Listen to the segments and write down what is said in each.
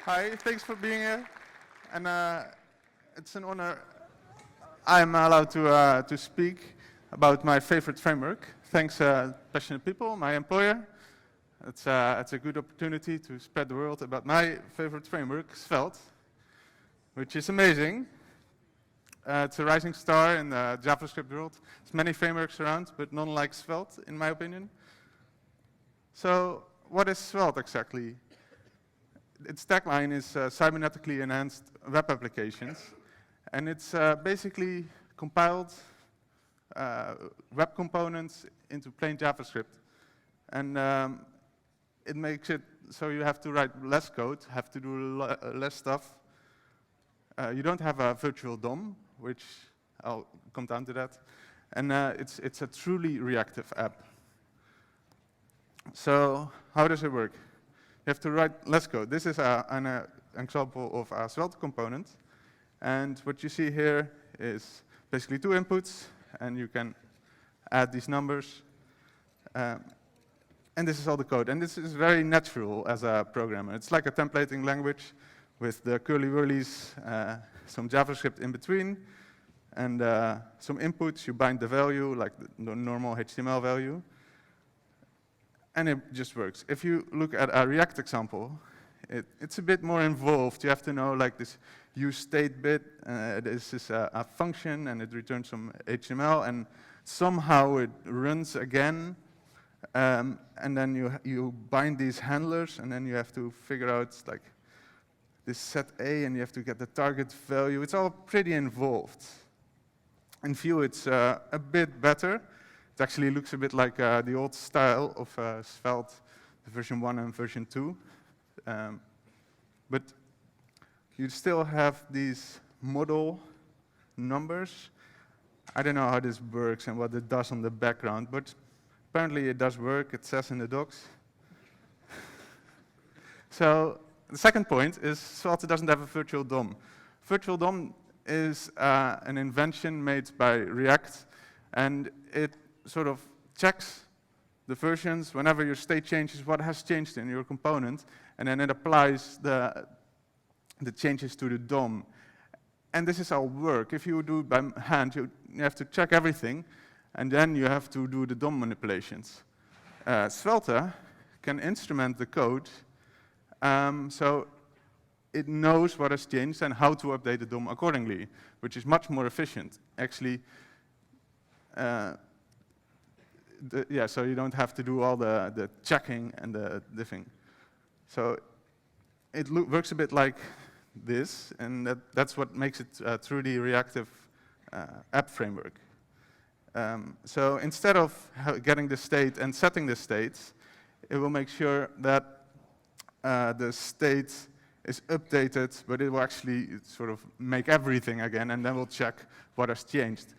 Hi, thanks for being here. And it's an honor I'm allowed to speak about my favorite framework. Thanks, passionate people, my employer. It's a good opportunity to spread the word about my favorite framework, Svelte, which is amazing. It's a rising star in the JavaScript world. There's many frameworks around, but none like Svelte, in my opinion. So, what is Svelte exactly? Its tagline is cybernetically enhanced web applications, and it's basically compiled web components into plain JavaScript, and it makes it so you have to write less code, have to do less stuff. You don't have a virtual DOM, which I'll come down to that, and it's a truly reactive app. So how does it work? You have to write less code. This is an example of a Svelte component. And what you see here is basically two inputs, and you can add these numbers. And this is all the code. And this is very natural as a programmer. It's like a templating language with the curly whirlies, some JavaScript in between, and some inputs. You bind the value, like the normal HTML value. And it just works. If you look at a React example, it's a bit more involved. You have to know like this use state bit. This is a function, and it returns some HTML, and somehow it runs again. And then you bind these handlers, and then you have to figure out like this set A, and you have to get the target value. It's all pretty involved. In Vue, it's a bit better. It actually looks a bit like the old style of Svelte, version 1 and version 2. But you still have these model numbers. I don't know how this works and what it does on the background, but apparently it does work. It says in the docs. So the second point is Svelte doesn't have a virtual DOM. Virtual DOM is an invention made by React, and it sort of checks the versions whenever your state changes, what has changed in your component, and then it applies the changes to the DOM. And this is all work. If you do it by hand, you have to check everything, and then you have to do the DOM manipulations. Svelte can instrument the code, so it knows what has changed and how to update the DOM accordingly, which is much more efficient. Actually, so you don't have to do all the checking and the thing. So it works a bit like this, and that's what makes it a truly reactive app framework. So instead of getting the state and setting the states, it will make sure that the state is updated, but it will actually sort of make everything again, and then we'll check what has changed.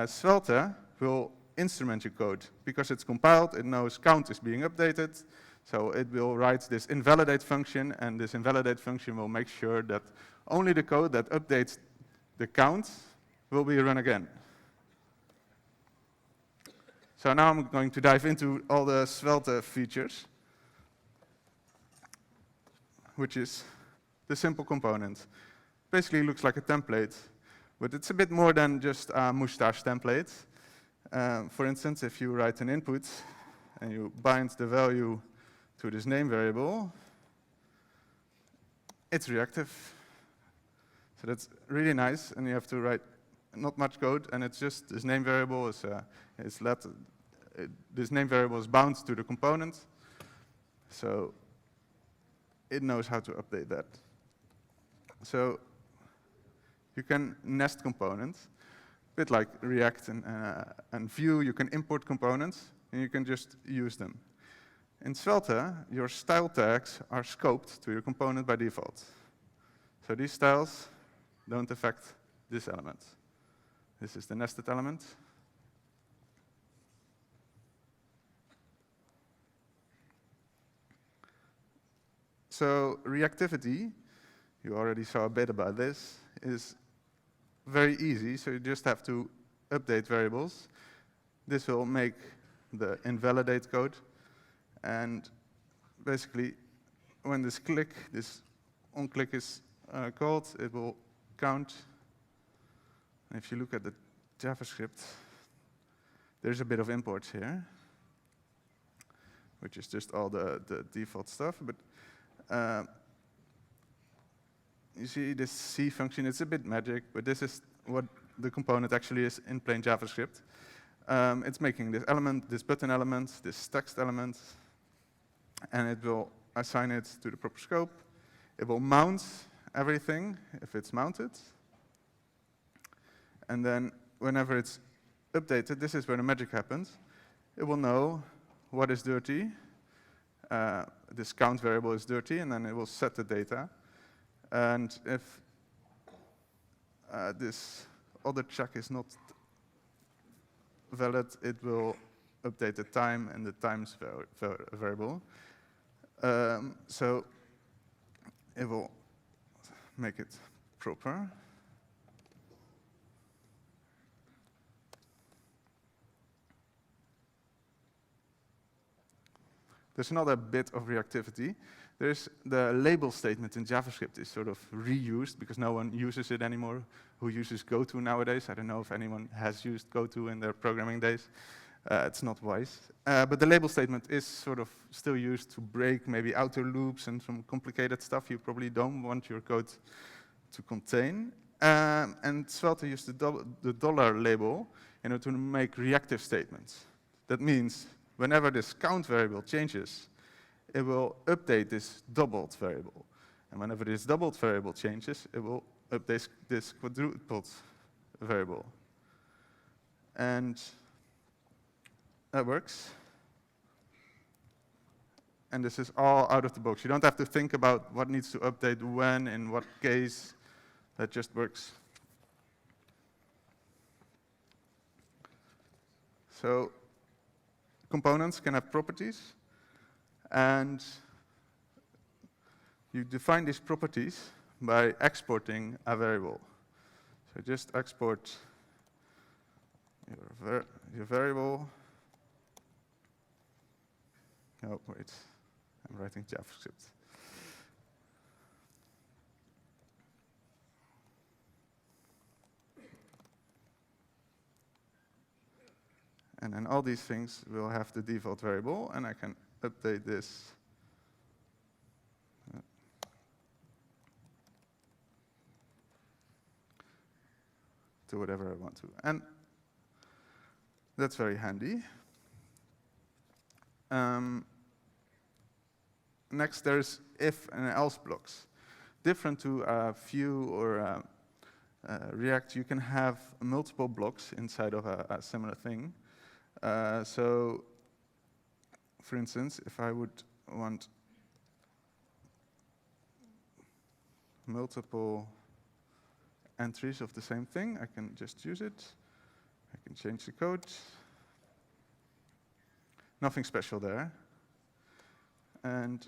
Svelte will instrument your code. Because it's compiled, it knows count is being updated, so it will write this invalidate function, and this invalidate function will make sure that only the code that updates the count will be run again. So now I'm going to dive into all the Svelte features, which is the simple component. Basically looks like a template, but it's a bit more than just a mustache template. For instance, if you write an input and you bind the value to this name variable, it's reactive. So that's really nice, and you have to write not much code, and it's just this name variable is this name variable is bound to the component, so it knows how to update that. So you can nest components. Bit like React and Vue, you can import components, and you can just use them. In Svelte, your style tags are scoped to your component by default. So these styles don't affect this element. This is the nested element. So reactivity, you already saw a bit about this, is very easy, so you just have to update variables. This will make the invalidate code, and basically when this click, this onClick is called, it will count. And if you look at the JavaScript, there's a bit of imports here, which is just all the default stuff. But you see this C function, it's a bit magic, but this is what the component actually is in plain JavaScript. It's making this element, this button element, this text element, and it will assign it to the proper scope. It will mount everything if it's mounted. And then whenever it's updated, this is where the magic happens. It will know what is dirty. This count variable is dirty, and then it will set the data. And if this other check is not valid, it will update the time and the times variable. So it will make it proper. There's another bit of reactivity. There's the label statement in JavaScript is sort of reused because no one uses it anymore. Who uses goto nowadays? I don't know if anyone has used goto in their programming days. It's not wise. But the label statement is sort of still used to break maybe outer loops and some complicated stuff you probably don't want your code to contain. And Svelte used the dollar label in order to make reactive statements. That means whenever this count variable changes, it will update this doubled variable. And whenever this doubled variable changes, it will update this quadrupled variable. And that works. And this is all out of the box. You don't have to think about what needs to update when, in what case. That just works. So components can have properties. And you define these properties by exporting a variable. So just export your variable. Oh, wait, I'm writing JavaScript. And then all these things will have the default variable, and I can update this. To whatever I want to. And that's very handy. Next, there's if and else blocks. Different to Vue or React, you can have multiple blocks inside of a similar thing. So, for instance, if I would want multiple entries of the same thing, I can just use it. I can change the code. Nothing special there. And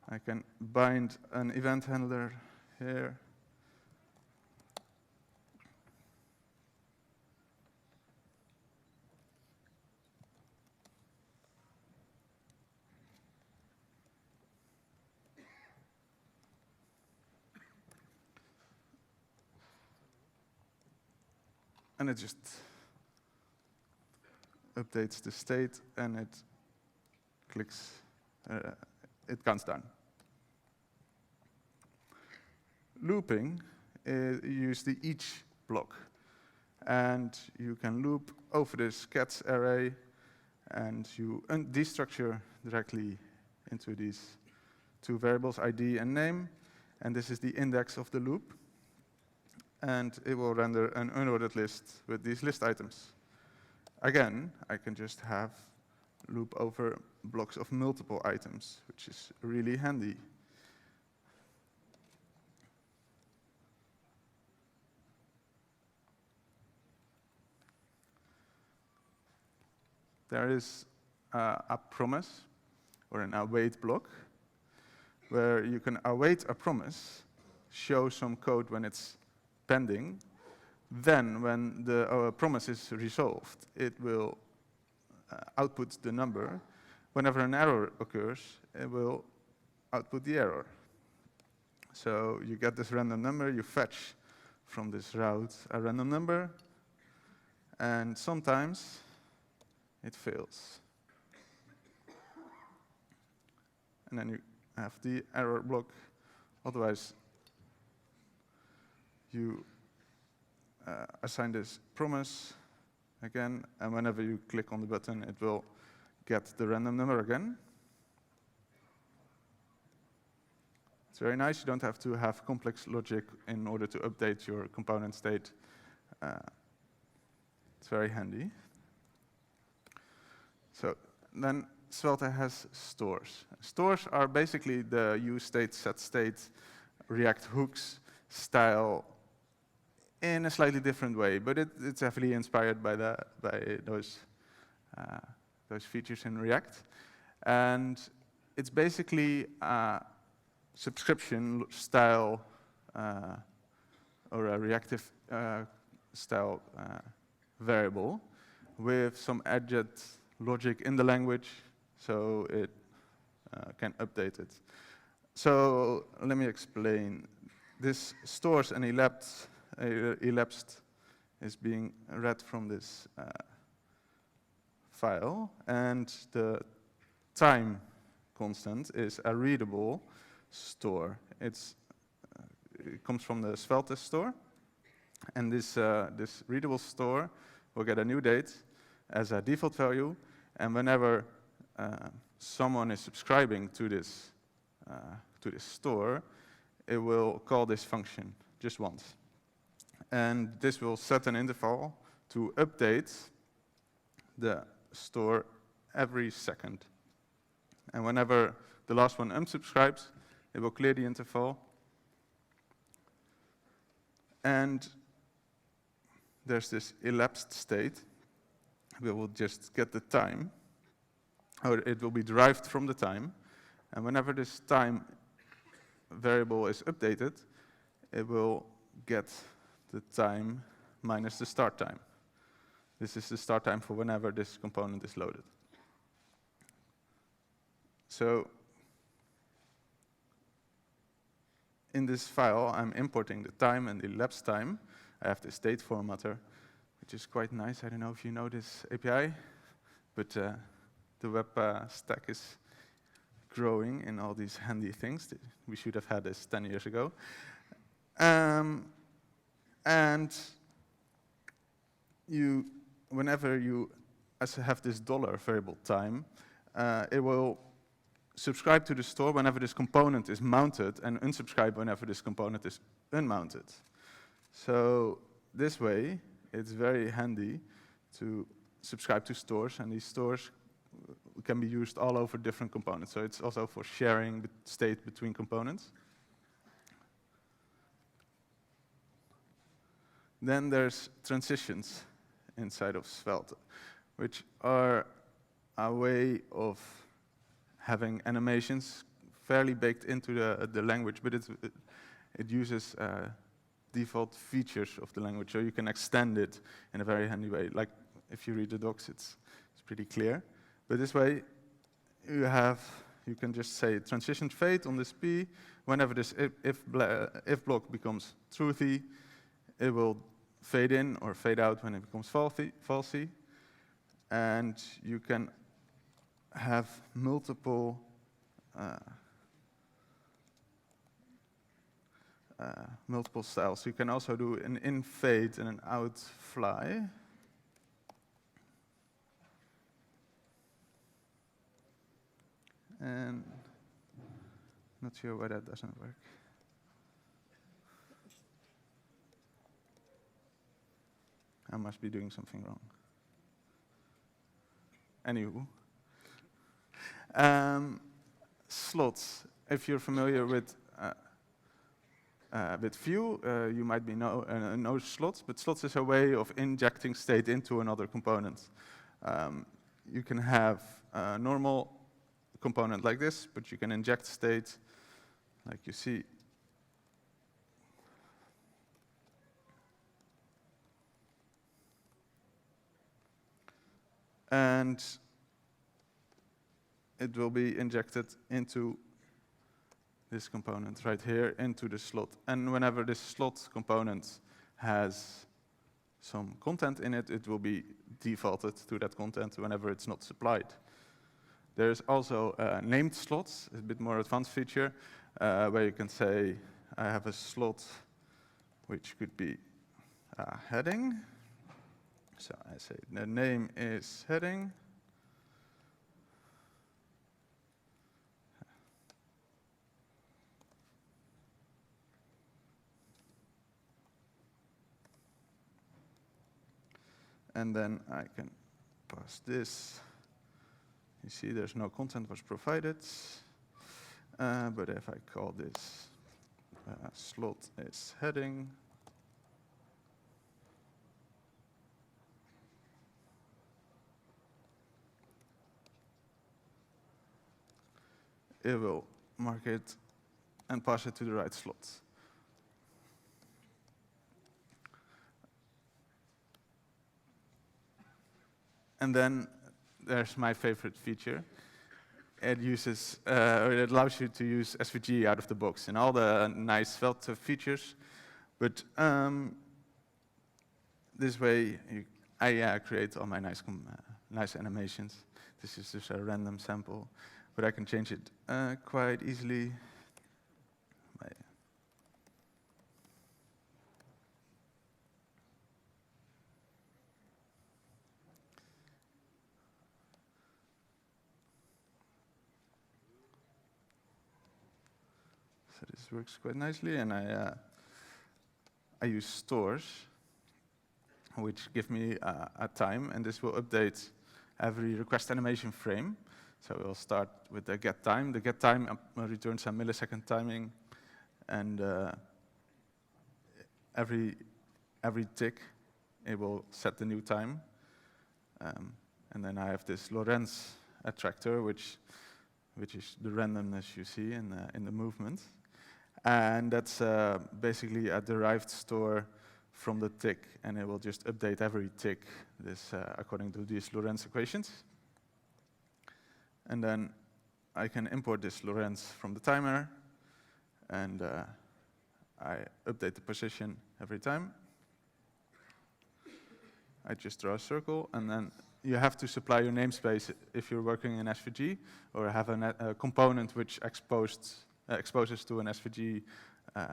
I can bind an event handler here. And it just updates the state, and it clicks, it counts down. Looping, you use the each block. And you can loop over this cats array, and you destructure directly into these two variables, ID and name. And this is the index of the loop. And it will render an unordered list with these list items. Again, I can just have loop over blocks of multiple items, which is really handy. There is a promise, or an await block, where you can await a promise, show some code when it's pending. Then, when the promise is resolved, it will output the number. Whenever an error occurs, it will output the error. So you get this random number, you fetch from this route a random number, and sometimes it fails. And then you have the error block. Otherwise, you assign this promise again, and whenever you click on the button, it will get the random number again. It's very nice. You don't have to have complex logic in order to update your component state. It's very handy. So then Svelte has stores. Stores are basically the use state, set state, React hooks style in a slightly different way, but it's heavily inspired by those features in React. And it's basically a subscription style or a reactive style variable with some added logic in the language, so it can update it. So let me explain. This stores an elapsed is being read from this file, and the time constant is a readable store. It comes from the Svelte store, and this readable store will get a new date as a default value, and whenever someone is subscribing to this store, it will call this function just once. And this will set an interval to update the store every second. And whenever the last one unsubscribes, it will clear the interval. And there's this elapsed state. We will just get the time, or it will be derived from the time. And whenever this time variable is updated, it will get the time minus the start time. This is the start time for whenever this component is loaded. So in this file, I'm importing the time and the elapsed time. I have the state formatter, which is quite nice. I don't know if you know this API, but the web stack is growing in all these handy things. We should have had this 10 years ago. And whenever you have this dollar variable time, it will subscribe to the store whenever this component is mounted and unsubscribe whenever this component is unmounted. So this way, it's very handy to subscribe to stores, and these stores can be used all over different components. So it's also for sharing the state between components. Then there's transitions inside of Svelte, which are a way of having animations fairly baked into the language, but it uses default features of the language, so you can extend it in a very handy way. Like if you read the docs, it's pretty clear. But this way, you can just say transition fade on this P. Whenever this if block becomes truthy, it will fade in or fade out when it becomes falsy. And you can have multiple styles. You can also do an in fade and an out fly. And not sure why that doesn't work. I must be doing something wrong. Anywho. Slots. If you're familiar with Vue, you might know slots, but slots is a way of injecting state into another component. You can have a normal component like this, but you can inject state like you see. And it will be injected into this component right here into the slot. And whenever this slot component has some content in it, it will be defaulted to that content whenever it's not supplied. There's also named slots, a bit more advanced feature, where you can say, I have a slot which could be heading. So I say the name is heading. And then I can pass this. You see there's no content was provided. But if I call this slot is heading, it will mark it and pass it to the right slot. And then there's my favorite feature. It uses, or it allows you to use SVG out of the box and all the nice Svelte features. But this way, I create all my nice animations. This is just a random sample, but I can change it quite easily. So this works quite nicely, and I use stores, which give me a time, and this will update every request animation frame. So we'll start with the get time. The get time returns a millisecond timing, and every tick, it will set the new time. And then I have this Lorentz attractor, which is the randomness you see in the movement. And that's basically a derived store from the tick, and it will just update every tick this according to these Lorentz equations. And then I can import this Lorentz from the timer, and I update the position every time. I just draw a circle, and then you have to supply your namespace if you're working in SVG, or have a component which exposes to an SVG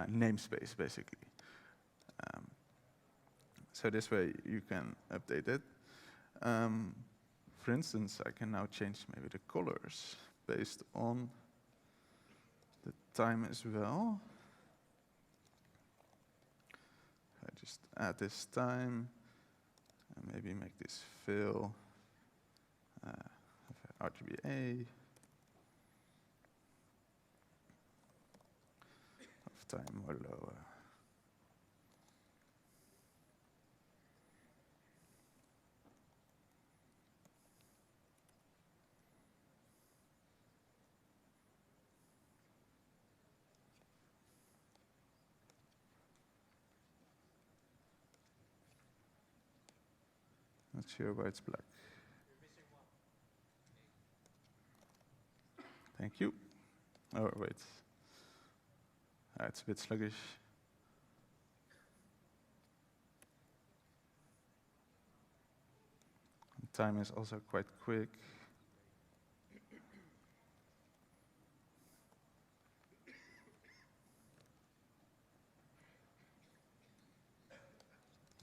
namespace, basically. So this way you can update it. For instance, I can now change maybe the colors based on the time as well. I just add this time, and maybe make this fill RGBA. Of time or lower. Not sure why it's black. Thank you. Oh, wait. It's a bit sluggish. Time is also quite quick.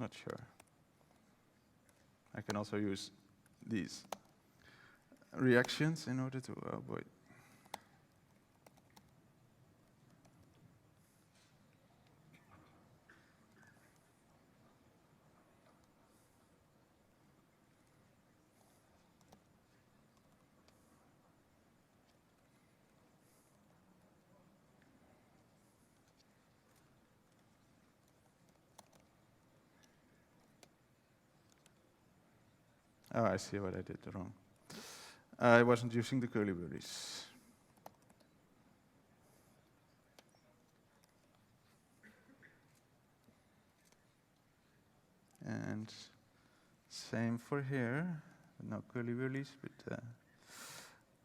Not sure. I can also use these reactions in order to, oh boy. Oh, I see what I did wrong. I wasn't using the curly braces. And same for here. No curly braces, but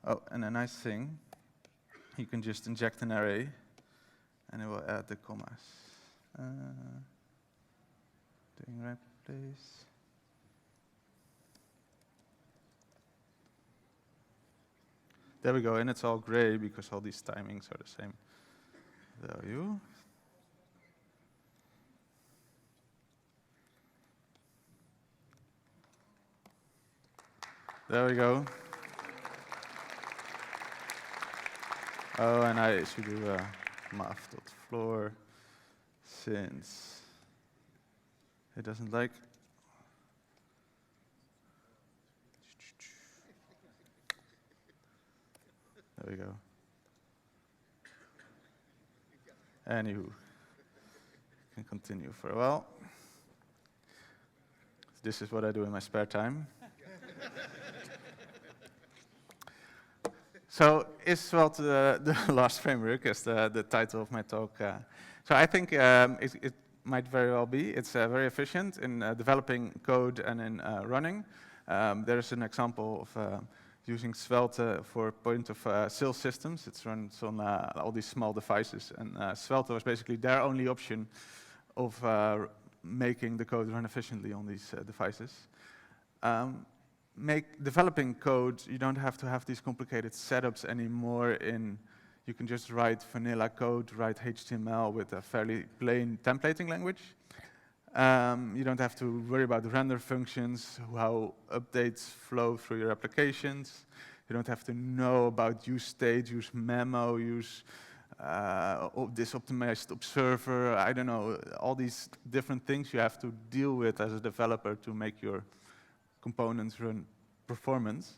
oh, and a nice thing. you can just inject an array, and it will add the commas. Doing right place. There we go, and it's all gray because all these timings are the same value. There we go. Oh, and I should do math.floor since it doesn't like. There we go. Anywho, can continue for a while. This is what I do in my spare time. So is Svelte the last framework, as the title of my talk? So I think it might very well be. It's very efficient in developing code and in running. There's an example of using Svelte for point of sale systems. It runs on all these small devices, and Svelte was basically their only option of making the code run efficiently on these devices. Developing code, you don't have to have these complicated setups anymore. You can just write vanilla code, write HTML with a fairly plain templating language. You don't have to worry about the render functions, how updates flow through your applications. You don't have to know about use state, use memo, use this optimized observer. I don't know, all these different things you have to deal with as a developer to make your components run performance.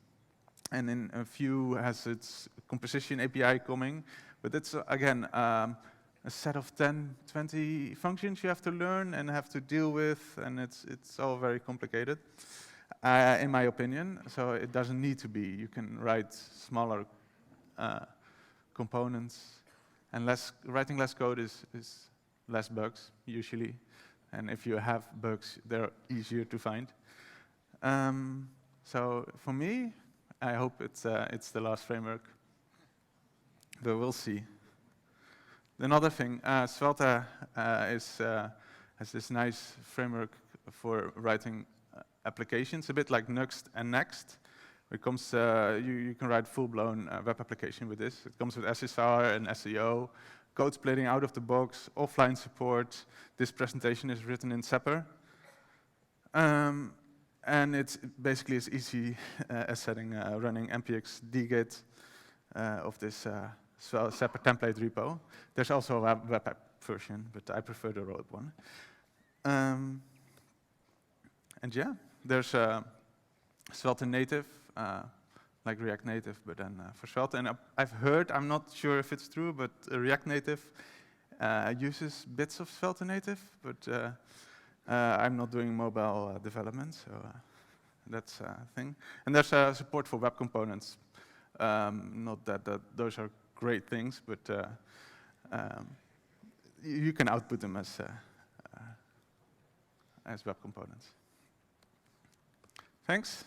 And then Vue has its composition API coming, but it's again a set of 10, 20 functions you have to learn and have to deal with, and it's all very complicated, in my opinion. So it doesn't need to be. You can write smaller components, and writing less code is less bugs usually. And if you have bugs, they're easier to find. So for me, I hope it's the last framework, but we'll see. Another thing, Svelte has this nice framework for writing applications, a bit like Nuxt and Next. It comes, you can write full-blown web application with this. It comes with SSR and SEO, code splitting out of the box, offline support. This presentation is written in Sepper. And it's basically as easy as running npx dgit of this Sepper template repo. There's also a web app version, but I prefer the road one. And yeah, there's Svelte native, like React Native, but then for Svelte. And I've heard, I'm not sure if it's true, but React Native uses bits of Svelte native, but I'm not doing mobile development, so that's a thing. And there's support for web components. Not that those are great things, but you can output them as web components. Thanks.